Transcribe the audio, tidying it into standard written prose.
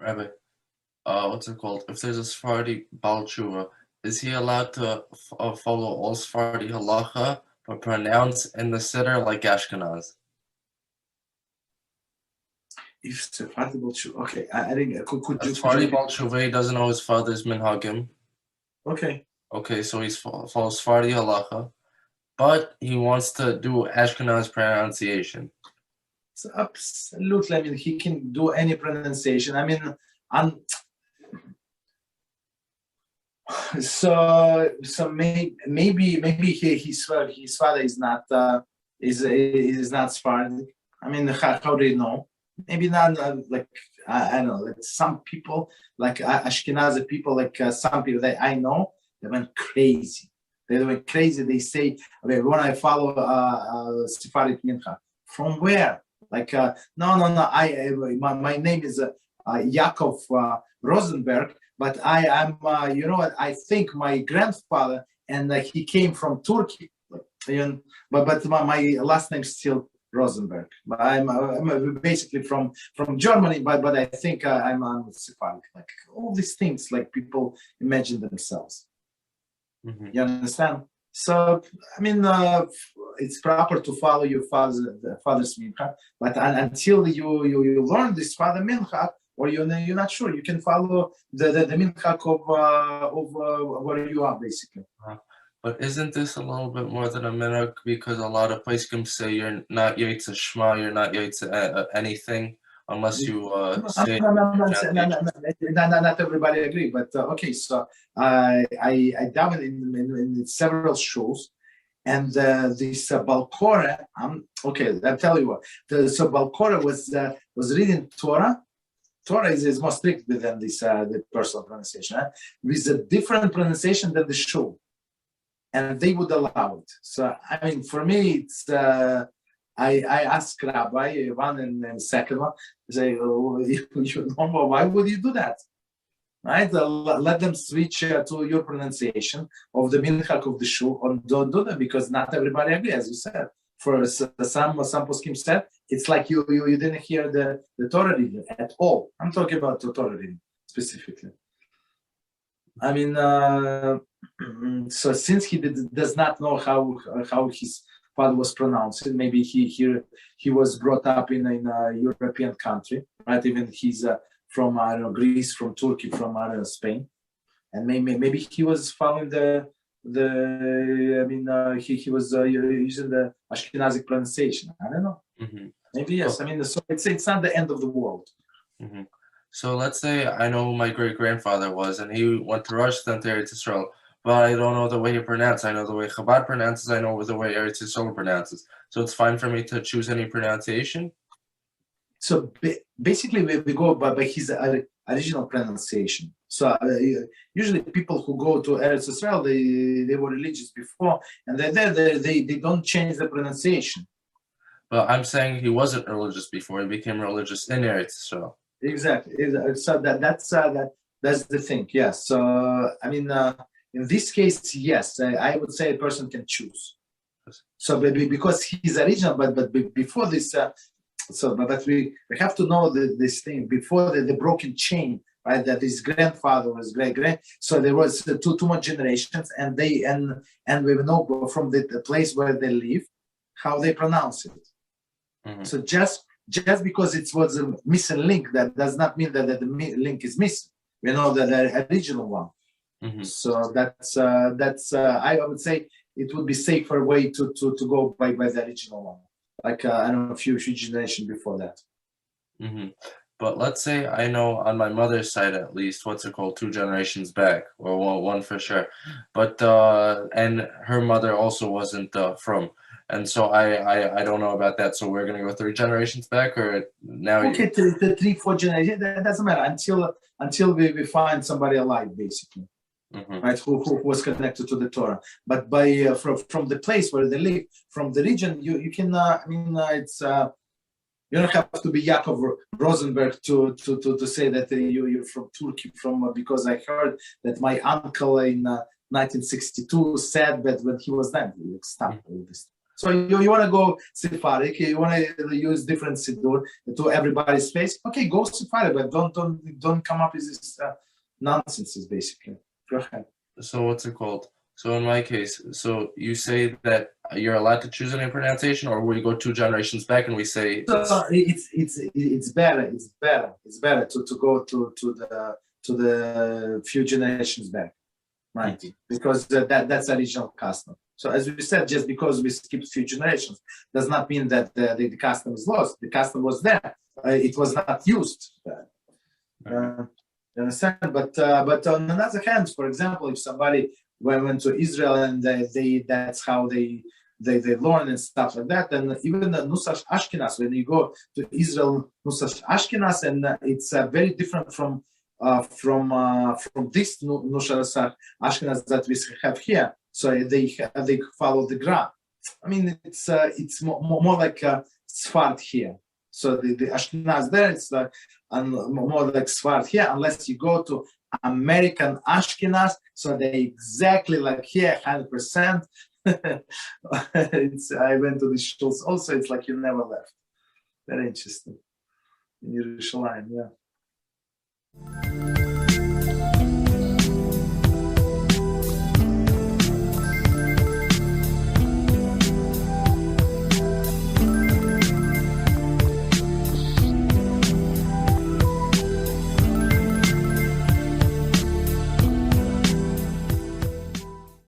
Rabbi, what's it called? If there's a Sephardi Baal Tshuva, is he allowed to follow all Sephardi halacha, but pronounce in the siddur like Ashkenaz? If Sephardi Baal Tshuva, okay, I think could you Sephardi Baal Tshuva, he doesn't know his father's minhagim. Okay. Okay, so he follows Sephardi halacha, but he wants to do Ashkenaz pronunciation. So absolutely, I mean, he can do any pronunciation. I mean, so maybe his father is not not Sephardic. I mean, how do you know? Maybe not like I don't know. Like some people, like Ashkenazi people, like some people that I know, they went crazy. They went crazy. They say, okay, when I follow Sephardic mincha, from where? Like no. My name is Yaakov Rosenberg, but I am you know what? I think my grandfather and he came from Turkey, but my last name is still Rosenberg. But I'm basically from Germany, but I think I'm Sephardic. Like all these things, like people imagine themselves. Mm-hmm. You understand? So I mean, it's proper to follow your father's mincha, but until you learn this father mincha, or you're not sure, you can follow the mincha of where you are basically. But isn't this a little bit more than a minhag? Because a lot of poskim say you're not yotze shema, you're not yotze anything unless you say. Not everybody agree, but okay. So I davened in several shows, and this Balkora. Okay, I'll tell you what. So Balkora was reading Torah. Torah is more strict than this the personal pronunciation, with a different pronunciation than the show. And they would allow it. So I mean, for me, it's I asked Rabbi one and second one, say, oh, why would you do that? Right? Let them switch to your pronunciation of the minhag of the shul, or don't do that because not everybody agrees, as you said. For some poskim said it's like you didn't hear the Torah reading at all. I'm talking about the Torah reading specifically. I mean, so since he does not know how his father was pronounced, maybe he was brought up in a European country, right? Even he's from Greece, from Turkey, from Spain, and maybe he was following he was using the Ashkenazi pronunciation. I don't know. Mm-hmm. Maybe yes. I mean, so it's not the end of the world. Mm-hmm. So let's say I know who my great-grandfather was, and he went to Rosh then to Eretz Yisrael, but I don't know the way he pronounced. I know the way Chabad pronounces. I know the way Eretz Yisrael pronounces. So it's fine for me to choose any pronunciation? So basically, we go by his original pronunciation. So usually people who go to Eretz Yisrael, they were religious before, and they don't change the pronunciation. But I'm saying he wasn't religious before. He became religious in Eretz Yisrael. Exactly. So that's the thing. Yes. So I mean, in this case, yes, I would say a person can choose. So because he's original, but before this, but we have to know this thing before the broken chain, right? That his grandfather was great. So there was two more generations, and we know from the place where they live how they pronounce it. Mm-hmm. So just because it was a missing link, that does not mean that the link is missing. We know that the original one. Mm-hmm. So that's I would say it would be safer way to go by the original one. Like I don't know, a few generations before that. Mm-hmm. But let's say I know on my mother's side at least, what's it called, 2 generations back, or one for sure. But and her mother also wasn't from. And so I don't know about that. So we're gonna go 3 generations back, or now? Okay, 3-4 generations. That doesn't matter until we find somebody alive, basically, mm-hmm. Right? Who was connected to the Torah. But by from the place where they live, from the region, you can. It's you don't have to be Yaakov Rosenberg to say that you're from Turkey. Because I heard that my uncle in 1962 said that when he was there, stop all this. So you want to go Sephardic, you want to use different siddur to everybody's face. Okay, go Sephardic, but don't come up with this nonsense. Basically, go ahead. So what's it called? So in my case, so you say that you're allowed to choose any pronunciation, or we go 2 generations back and we say it's better to go to the few generations back, right? Because that's original custom. So as we said, just because we skipped few generations does not mean that the custom is lost. The custom was there. It was not used. You understand? But on another hand, for example, if somebody went to Israel and that's how they learn and stuff like that, and even the Nusach Ashkenaz, when you go to Israel, Nusach Ashkenaz, and it's very different from this Nusach Ashkenaz that we have here. So they follow the Gra. I mean, it's more like Sfard here. So the Ashkenaz there, it's like more like Sfard here, unless you go to American Ashkenaz, so they exactly like here, 100%. I went to the shuls also, it's like you never left. Very interesting. In Yerushalayim, yeah.